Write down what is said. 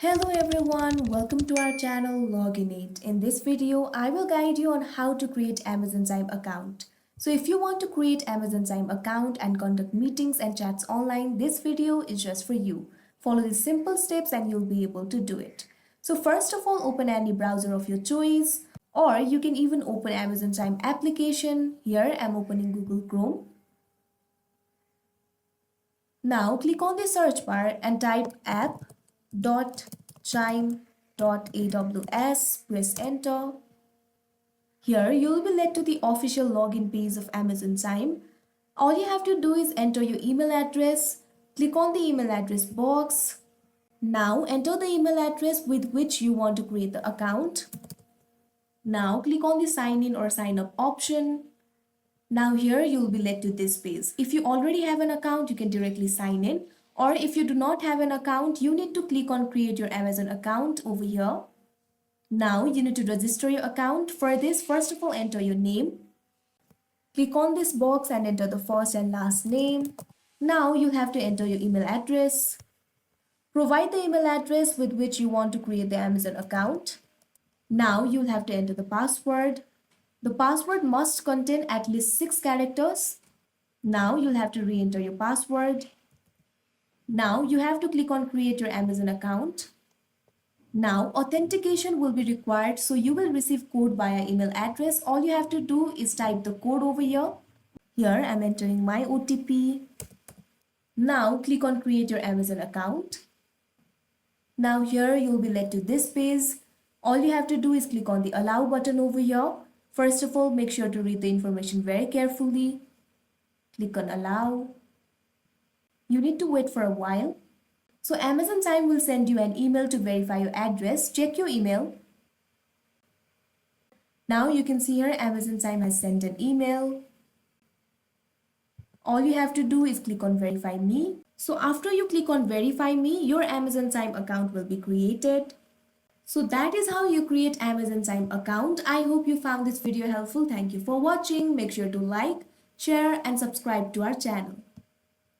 Hello everyone, welcome to our channel Login8. In this video, I will guide you on how to create Amazon Chime account. So if you want to create Amazon Chime account and conduct meetings and chats online, this video is just for you. Follow these simple steps and you'll be able to do it. So first of all, open any browser of your choice, or you can even open Amazon Chime application. Here I'm opening Google Chrome. Now click on the search bar and type app.chime.aws, press enter. Here you will be led to the official login page of Amazon Chime. All you have to do is enter your email address, click on the email address box. Now enter the email address with which you want to create the account. Now click on the sign in or sign up option. Now here you will be led to this page. If you already have an account, you can directly sign in. Or if you do not have an account, you need to click on create your Amazon account over here. Now you need to register your account. For this, first of all, enter your name. Click on this box and enter the first and last name. Now you have to enter your email address. Provide the email address with which you want to create the Amazon account. Now you'll have to enter the password. The password must contain at least 6 characters. Now you'll have to re-enter your password. Now you have to click on create your Amazon account. Now authentication will be required, so you will receive code via email address. All you have to do is type the code over here. Here I'm entering my OTP. Now click on create your Amazon account. Now here you'll be led to this page. All you have to do is click on the allow button over here. First of all, make sure to read the information very carefully. Click on allow. You need to wait for a while. So Amazon Chime will send you an email to verify your address. Check your email. Now you can see here Amazon Chime has sent an email. All you have to do is click on verify me. So after you click on verify me, your Amazon Chime account will be created. So that is how you create Amazon Chime account. I hope you found this video helpful. Thank you for watching. Make sure to like, share and subscribe to our channel.